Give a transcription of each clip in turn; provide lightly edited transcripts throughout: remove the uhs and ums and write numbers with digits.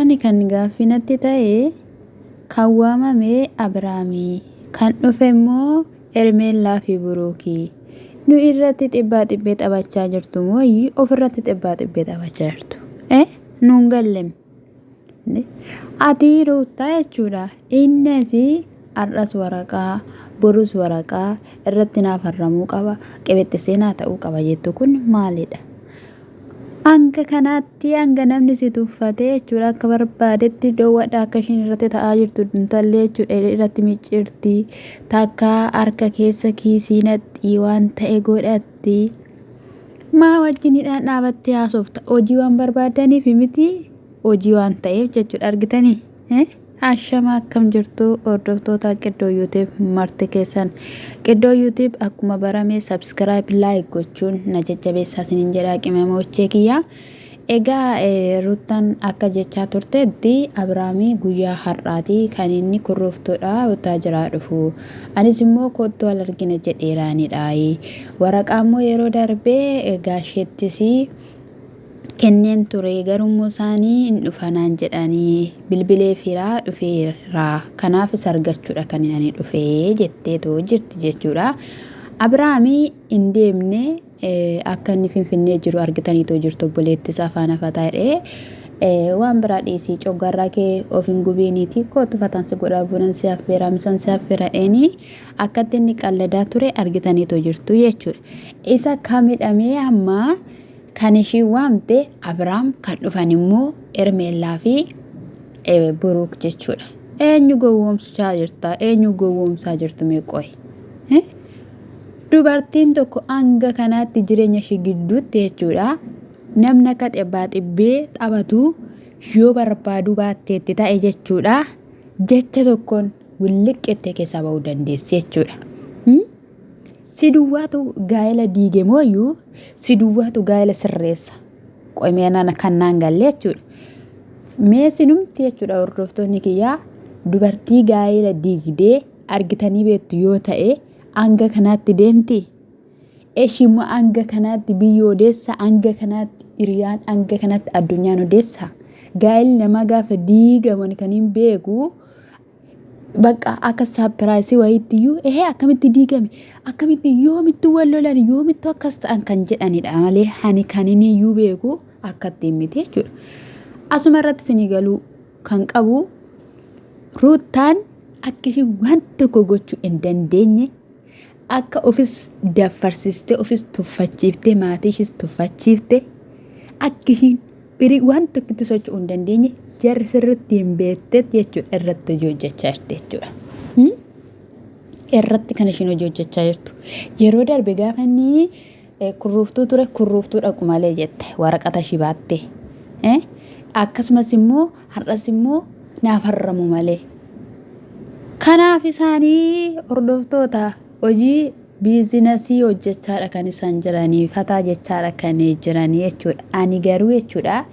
Ani kan gaaffinatti ta'e kan waamame Abrahaamii kan dhufe immoo Ermeellaa fi Buruukii. Nu irratti xibbaa xibbee taphachaa jirtu moo ofirratti xibbaa xibbee taphachaa jirtu? Nuun gallem. Ati Ruutaa jechuudha. Innis har'as waraqaa, borus waraqaa irratti naaf harramuu qaba. Qibexxi seenaa ta'uu qaba jettu kun maalidha? Hanga kanaatti hanga namni si tuffatee jechuudha akka barbaadetti dhoowwadha akka ishiin irratti ta'aa jirtu intallee jechuudha irratti miccirti takka harka keessa kiisii naqxii waan ta'e godhatti maa wajjinidhaan dhaabattee haasofta hojii waan barbaadaniif miti hojii waan ta'eef jechuudha argitanii Ashama akkam jirtu hordoftoota Qiddoo YouTube marti keessan Qiddoo YouTube akkuma barame subscribe like gochuun na jajjabeessaa isiniin jedha qimamochee kiyya. Egaa Ruutaan akka jechaa turteetti Abrahaamii guyyaa har'aati kan inni kurruftuudha utaa jiraa dhufu. Anis immoo kottu wal argina jedheeraanidha. Waraqaa immoo yeroo darbee gaasheettis kenneen ture garummoo isaanii hin dhufanaan jedhanii bilbilee firaa dhufeera kanaaf isa argachuudha kan inni dhufee jetteetoo jirti jechuudha. Abrahaamii hin deemne akka inni Finfinnee jiru argitaniitoo jirtu obboleettis afaan afataadhee waan biraa dhiisii coggarraa kee of hin gubiiniiti kootu fatansi godhaa bunan si affeera misan si affeera'eenii akkatti inni qalladaa ture argitaniitoo jirtu jechuudha. Isa kamidhamee ammaa kan ishii waamte Abrahaam kan dhufan immoo Ermeellaa fi Buruuk jechuudha. Eenyu gowwoomsaa jirta? Eenyu gowwoomsaa jirtu meeqoy? Dubartiin tokko hanga kanaatti jireenya ishii gidduutti jechuudha. Namni akka xibbaa xibbee taphatu yoo barbaadu baatteetti ta'e jechuudha. Jecha tokkoon williqqettee keessaa ba'uu dandeessi jechuudha. Si duwwaatu gaa'ela diige mooyyuu si duwwaatu gaa'ela sirreessa. Qoymeenaan kannaan galle jechuudha. Mee sinumti jechuudha hordoftoonni kiyyaa dubartii gaa'ela diigdee argitanii beektu yoo ta'e hanga kanaatti deemti. Ishimmoo hanga kanaatti biyya odeessa, hanga kanaatti hiriyaan, hanga kanaatti addunyaan odeessa. Gaa'elli namaa gaafa diigaman kan hin beeku. Bakka akka saapiraayisii wayiittiyuu akkamitti diigame akkamitti yoomitti wal lolan yoomitti akkas ta'an kan jedhanidha malee ani kan inni iyyuu beeku akkatti miti jechuudha. Asuma irratti isinii galuu kan qabu Ruutaan akka ishee waan tokko gochuu hin dandeenye akka ofis dafarsiste ofis tuffachiifte maatii ishis tuffachiifte akka isheen waan tokkotti socho'uu hin dandeenye jarri sirriitti hin beektetti jechuudha irratti hojii hojjechaa jirti jechuudha. Irratti kan isheen hojii hojjechaa jirtu. Yeroo darbe gaafa inni kurruftuu ture kurruftuu dhaqu malee jette waraqata ishii baatte. Akkasumas immoo har'as immoo naaf harramu malee. Kanaaf isaanii hordoftoota hojii biizinasii hojjechaadha kan isaan jiranii fataa jechaadha kan jiranii jechuudha. Ani garuu jechuudha.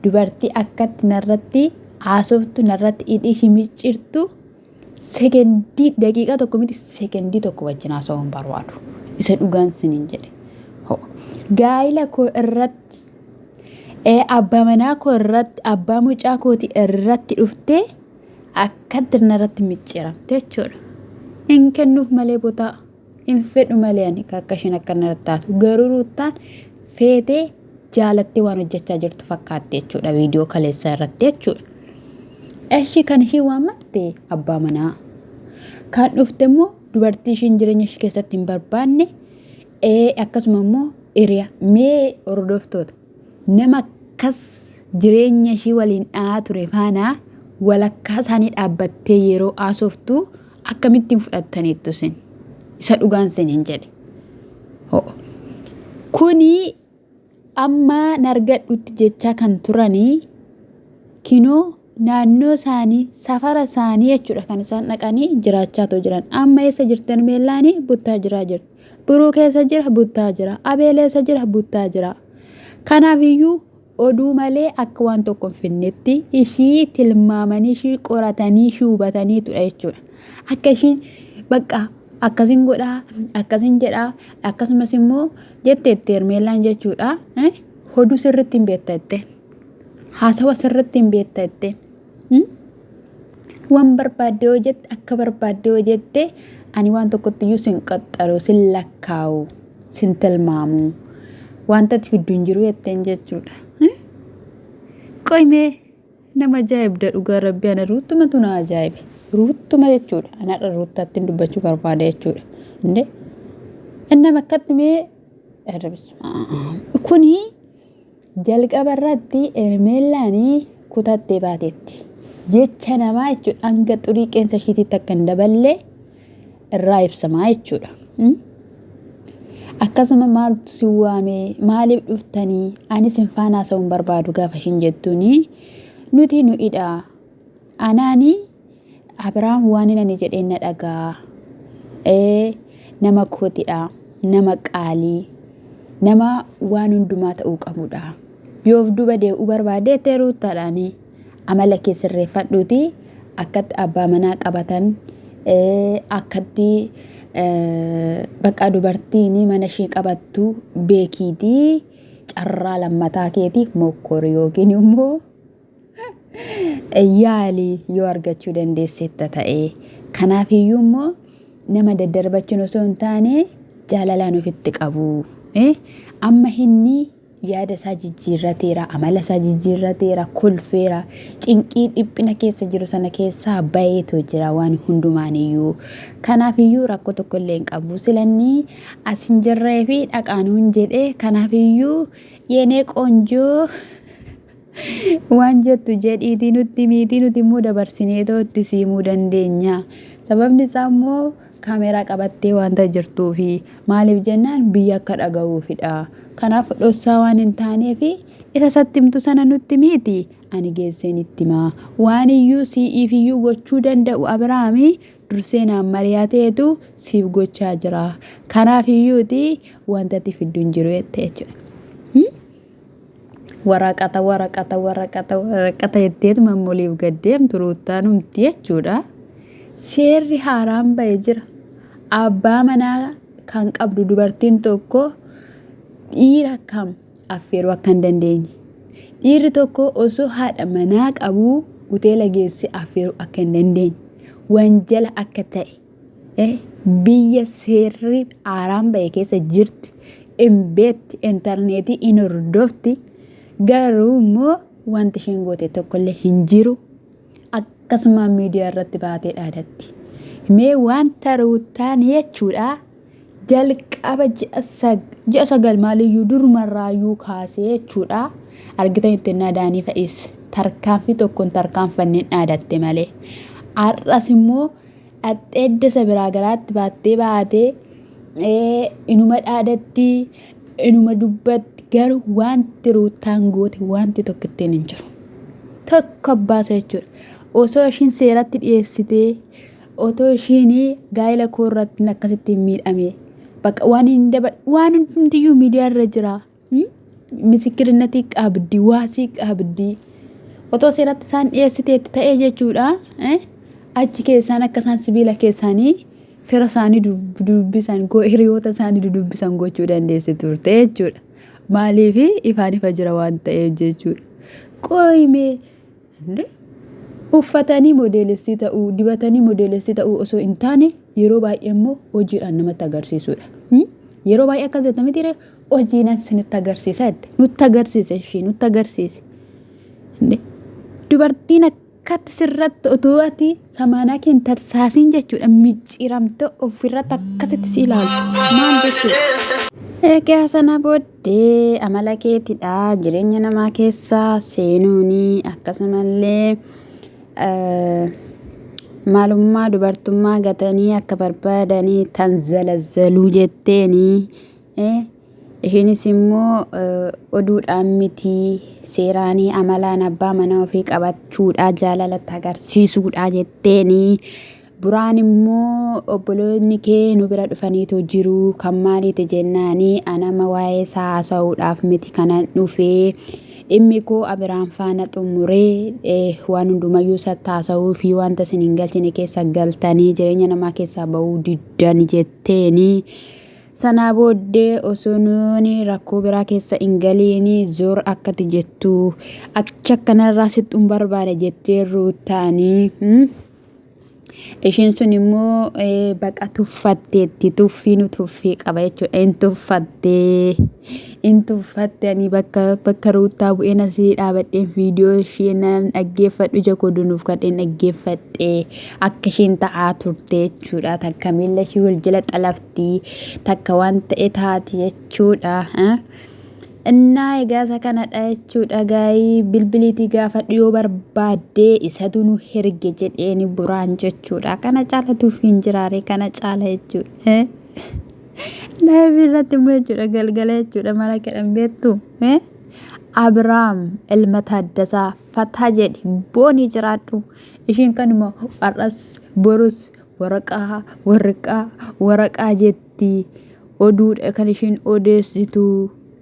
Dubartii akkatti narratti haasoftu narratti hidhii ishii miccirtu sekendii daqiiqaa tokko miti sekendii tokko wajjin haasawuun barbaadu. Isa dhugaan siniin jedhe. Gaa'ila koo irratti abbaa manaa koo irratti abbaa mucaa kooti irratti dhuftee akkatti narratti micciramte jechuudha. Hin kennuuf malee botaa hin fedhu malee ani akka isheen akka narratti taatu garuu Ruutaan feetee jaalattee waan hojjechaa jirtu fakkaatti jechuudha viidiyoo kaleessaa irratti jechuudha. Ishii kan ishii waamatte abbaa manaa kan dhufte immoo dubartii ishiin jireenya ishii keessatti hin barbaanne akkasuma immoo hiriyaa mee hordoftoota nama akkas jireenya ishii waliin dha'aa ture faana walakkaa isaanii dhaabbattee yeroo haasoftu akkamittiin fudhattaniittu isin isa dhugaan isiniin jedhe. Kuni amma nargadhutti jechaa kan turanii kinoo naannoo isaanii safara isaanii jechuudha kan isaan dhaqanii jiraachaa jiran. Amma eessa jirtan meellaanii buttaa jiraa jirtu. Buruu keessa jira buttaa jira. Abeeleessa jira buttaa jira. Kanaafiyyuu oduu malee akka waan tokko hin finnetti ishii tilmaamanii ishii qoratanii ishii hubatanii ture jechuudha. Akka ishiin bakka akkasin godhaa akkasin jedhaa akkasumas immoo jetteetti Ermeellaan jechuudha. Oduu sirriitti hin beektette. haasawa sirriitti hin beekta jettee. Waan barbaadde yoo jette akka barbaadde yoo jette ani waan tokkotti iyyuu sin qaxxaru sin lakkaa'u sin tilmaamu wanta ati fiddu hin jiru jetteen jechuudha. Qoymee nama ajaa'ibda dhugaa rabbi ana ruuttumatu na ajaa'ibe ruuttuma jechuudha. Anadha ruuttaatti dubbachuu barbaada jechuudha. Innama akkatti mee kuni jalqaba irratti Ermeellaanii kutattee baateetti. Jecha namaa jechuudha hanga xurii qeensa ishiititti akka hin daballee irraa ibsamaa jechuudha. Akkasuma maaltu si waamee maaliif dhuftanii anis hin faana haasa'uun barbaadu gaafa ishiin jettuuni nuti nu'idha anaani Abiraam waan inni jedhee na dhagaa nama kootidha nama qaalii nama waan hundumaa ta'uu qabudha. Yoo of duba deebi'uu barbaadee teeruuttaadhaani amala kee sirreeffadhuuti akkatti abbaa manaa qabatan akkatti bakka dubartiin mana ishee qabattu beekiitii carraa lammataa keetii mokkori yookiin immoo yaalii yoo argachuu dandeessetta ta'e. Kanaafiyyuu immoo nama daddarbachuun osoo hin taane jaalalaan ofitti qabu. Amma inni yaada isaa jijjiirrateera amala isaa jijjiirrateera kolfeera cinqii dhiphina keessa jiru sana keessaa bayeetu jira waan hundumaaniyyuu. Kanaafiyyuu rakkoo tokko illee hin qabu silanni asin jirree fi dhaqaanuun jedhee kanaafiyyuu yeenee qoonjoo waan jettu jedhiitii nutti miitii nuti immoo dabarsinee tootti siimuu dandeenya. Sababni isaa immoo kaameeraa qabattee wanta jirtuu fi maaliif jennaan biyya akka dhaga'uufidha. Kanaaf dhossaa waan hin taaneef isa sattimtu sana nutti miiti ani geesseen itti himaa waan iyyuu si'iif iyyuu gochuu danda'u Abiraami dursee naan mari'ateetu siif gochaa jira. Kanaaf iyyuuti wanta ati fiddu hin jiru jettee jechuudha. Waraqata jetteetu mammoliif gaddeemtu ruuttaan humti jechuudha. Seerri haaraan ba'ee jira. Abbaa manaa kan qabdu dubartiin tokko dhiira kam affeeruu akka hin dandeenye. Dhiirri tokko osoo haadha manaa qabuu hoteela geesse affeeruu akka hin dandeenye. Wanjala akka ta'e biyya seerri haaraan ba'e keessa jirti. Imbeetti intarneetii in hordofti. Garuu immoo wanti isheen goote tokkollee hin jiru. Akkasuma miidiyaa irratti baatee dhaadatti. Mee wanta ruuttaan jechuudha jalqaba ji'a sagal maaliyyuu durumarraayyuu kaasee jechuudha argitan itti naadaanii fa'is tarkaanfii tokkoon tarkaanfanneen dhaadatte malee. Har'as immoo addeessa biraa garaatti baatee inuma dhaadatti inuma dubbatti garuu wanti ruuttaan goote wanti tokko ittiin hin jiru. Tokko abbaasa jechuudha. Osoo ishiin seeratti dhiyeessitee otoo ishiin gaa'ela koo irratti akkasitti hin miidhame bakka waan hundiyyuu miidiyaa irra jira. Misikirinatii qabdi waasii qabdi otoo seeratti isaan dhiyeessiteetti ta'ee jechuudha. Achi keessaan akka isaan sibiila keessaanii fira isaanii dubbisan hiriyoota isaanii dubbisan gochuu dandeessi turte jechuudha. Maaliif ifaan ifa jira waan ta'eef jechuudha. Qoyimee uffatanii modeelessii ta'uu dibatanii modeelessii ta'uu osoo hin taane yeroo baay'ee immoo hojiidhaan namatti agarsiisudha. Yeroo baay'ee akkas jetta mitiire hojiidhaan isinitti agarsiisa jette nutti agarsiisa ishee nutti agarsiise. Dubartiin akkatti sirratti otoo ati samaanaa kee hin tarsaasiin jechuudha micciiramtee ofirratti akkasitti si ilaaltu maal jechuudha. Egaa sana booddee amala keetidha jireenya namaa keessaa seenuuni akkasumallee maalummaa dubartummaa gatanii akka barbaadanii tanzalazzaluu jetteeni. Ishiinis immoo oduudhaan miti seeraanii amalaan abbaa manaa ofii qabachuudha jaalalatti agarsiisuudha jetteeni. Buraan immoo obboloonni kee nu bira dhufaniitu jiru kan maaliiti jennaanii anama waa'ee isaa haasa'uudhaaf miti kanan dhufee dhimmi koo Abiraam faana xumuree waan hundumayyuu isatti haasa'uu fi wanta isin hin galchine keessa galtanii jireenya namaa keessaa bahuu diddan jetteeni. sanaa booddee osoo nuuni rakkoo biraa keessa hin galiini zoor akkati jettu acha kanarraa sixxuun barbaada jettee ruutaanii ishiin sun immoo baqa tuffatteetti tuffiinu tuffii qaba jechuudha in tuffatte ani bakka ruutaa bu'een asii dhaabadheen viidiyoo ishee nan dhaggeeffadhu ija koo dunuuf kadheen dhaggeeffadhe akka ishiin ta'aa turte jechuudha takka miila ishii wal jala xalafti takka waan ta'e taati jechuudha innaa egaasa kanadha jechuudha gaayii bilbiliitii gaafadhu yoo barbaadde isatu nu herge jedheeni buraan jechuudha kana caala tuffiin jiraare kana caala jechuudha laayibii irratti immoo jechuudha galgala jechuudha mala kedhan beektu Abrahaam ilma Taaddasaa Fataa jedhi boonii jiraadhu ishiin kanuma har'as borus waraqaa jetti oduudha kan ishiin odeessitu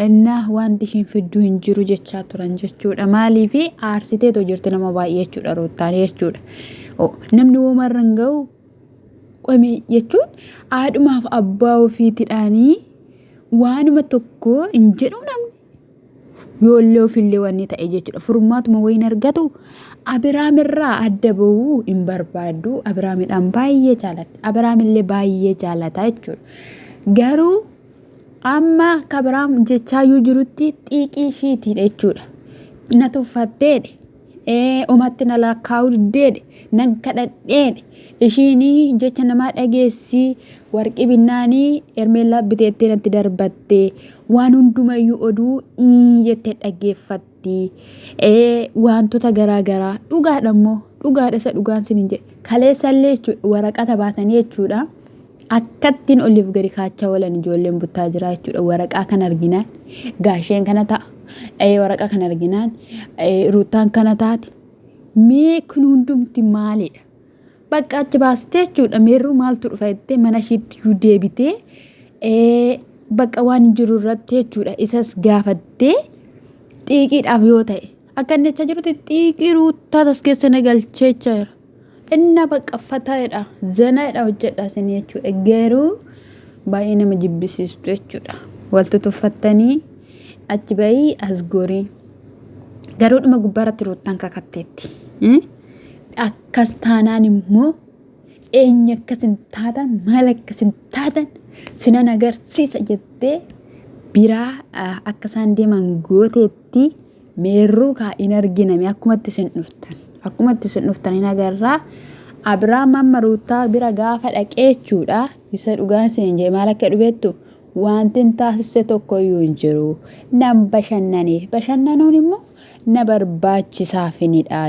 innaa wanti ishiin fidduu hin jiru jechaa turan jechuudha maaliif aarsiteetoo jirti nama baay'ee jechuudha ruutaan jechuudha namni woomarra hin ga'u qome jechuun haadhumaaf abbaa ofiitidhaanii waanuma tokko hin jedhu namni yoollee ofillee wanni ta'e jechuudha furmaatuma wayin argatu Abrahaam irraa adda ba'uu hin barbaadu Abrahaamidhaan baay'ee jaalata Abrahaamillee baay'ee jaalata jechuudha garuu amma Abrahaam jechaayyuu jirutti xiiqii ishiitiidha jechuudha na tuffatteedhe omatti na lakkaa'uu diddeedhe nan kadhadheedhe ishiinii jecha namaa dhageessi warqii binnaanii ermeellaa biteettee natti darbatte waan hundumayyuu oduu jettee dhaggeeffatti wantoota garaagaraa dhugaadhammoo dhugaadha isa dhugaan sinin jedhe kaleessallee jechuudha waraqata baatanii jechuudha akkattiin oliif gadi kaachaa oolan ijoolleen buttaa jira jechuudha waraqaa kan arginaan gaasheen kana ta'a waraqaa kan arginaan ruutaan kana taate mee kun hundumti maalidha bakka achi baastee jechuudha meerruu maaltu dhufa jettee mana ishiitti yuu deebitee bakka waan jiru irratti jechuudha isas gaafattee xiiqiidhaaf yoo ta'e akka inni jecha jirutti xiiqii ruutaa tas keessa nagalchee jira inna baqqaffataadha zanaadha hojjedha isin jechuudha garuu baay'ee nama jibbisiistu jechuudha waltu tuffattanii achi bayii as gorii garuu dhuma gubbaarratti ruutaan kakatteetti akkas taanaan immoo eenyu akkasin taatan maal akkasin taatan sinan agarsiisa jettee biraa akkasaan deeman gooteetti meerruu kaa'in arginame akkumatti isin dhuftan hin agarraa Abrahaam amma ruutaa bira gaafa dhaqee jechuudha isa dhugaan isin jee maal akka dhubeettu wanti taasise tokkoyyuu hin jiru nan bashannanuun immoo na barbaachisaafidha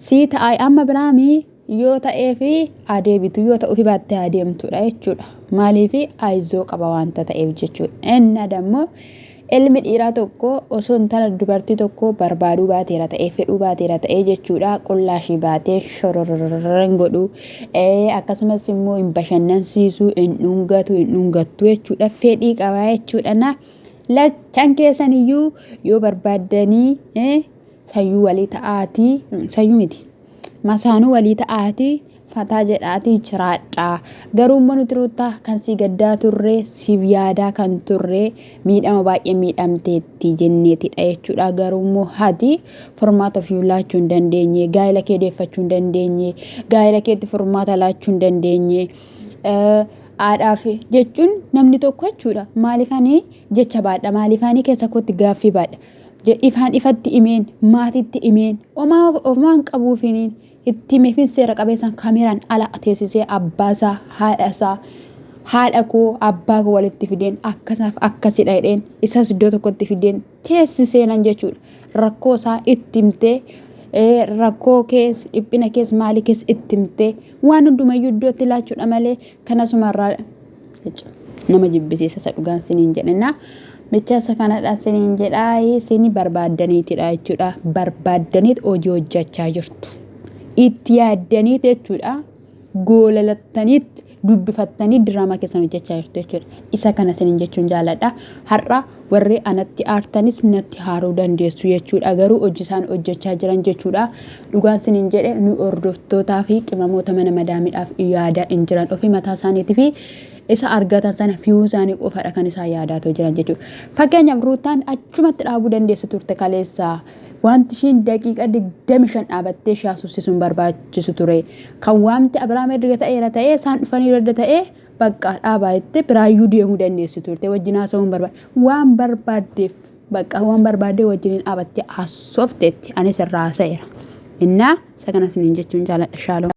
sii ta'ay amma Abrahaamii yoo ta'ee fi adeebitu yoo ta'u fi baattee adeemtudha jechuudha maaliif aayizoo qaba wanta ta'eef jechuudha inna dammoo ilmi dhiiraa tokko osoo intala dubartii tokko barbaaduu baateera ta'ee fedhuu baateera ta'ee jechuudha qullaashii baatee shororororren godhu akkasumas immoo hin bashannansiisuu hin dhungattu jechuudha fedhii qabaa jechuudha na lachan keessaniyyuu yoo barbaaddanii sayyuu walii ta'aatii sayyuu miti masaanuu walii ta'aatii fataa jedhaatii jiraadhaa garuu immoo nuti ruutaa kan si gaddaa turre siif yaadaa kan turre miidhama baay'ee miidhamteetti jenneetidha jechuudha garuu immoo hati furmaata ofii laachuu hin dandeenye gaa'ela kee deeffachuu hin dandeenye gaa'ela keetti furmaata laachuu hin dandeenye aadhaaf jechuun namni tokko jechuudha maaliifanii jecha baadha maaliifanii keessa kootti gaaffii baadha ifaan ifatti himeen maatiitti himeen omaan qabuufiniin itti meefin seera qabeessan kaameraan ala teessisee abbaasaa haadha koo abbaa koo walitti fideen akkasaaf akkasidha jedheen isas iddoo tokkotti fideen teessiseenan jechuudha rakkoo isaa itti himtee rakkoo kees dhiphina kees maalii kees itti himtee waan hundumayyuu iddootti laachuudha malee kanasumarraa nama jibbisiisa isa dhugaan siniin jedhena michaasa kanadhaan siniin jedhaa sini barbaaddaniitidha jechuudha barbaaddaniit hojii hojjechaa jirtu itti yaaddaniit jechuudha goolalattaniit dubbifattanii diraamaa keessan hojjechaa jirtu jechuudha. Isa kana isiniin jechuun jaalladha. Har'a warri anatti aartanis natti haaruu dandeessu jechuudha. Garuu hojii isaan hojjechaa jiran jechuudha. Dhugaan isiniin jedhe nu hordoftootaa fi qimamoota mana madaamiidhaaf yaada hin jiran ofii mataa isaaniitii fi isa argatan sana fiyuu isaanii qofaadha kan isaan yaadaatoo jiran jechuudha. Fakkeenyaaf Ruutaan achumatti dhaabuu dandeessu turte kaleessaa. Wanti ishiin daqiiqa 25 dhaabattee ishee haasofsiisuun barbaachisu ture. Kan waamti Abiraam erga ta'eera ta'ee isaan dhufanii irra ta'ee bakka dhaabaa itti biraayyuu deemuu dandeessu turte. Wajjin haasa'uun waan barbaaddeef bakka waan barbaadde wajjiniin dhaabattee haasofteetti anis irraa haasa'eera. Innaa isa kanas niin jechuun jaalladha. Shaalom.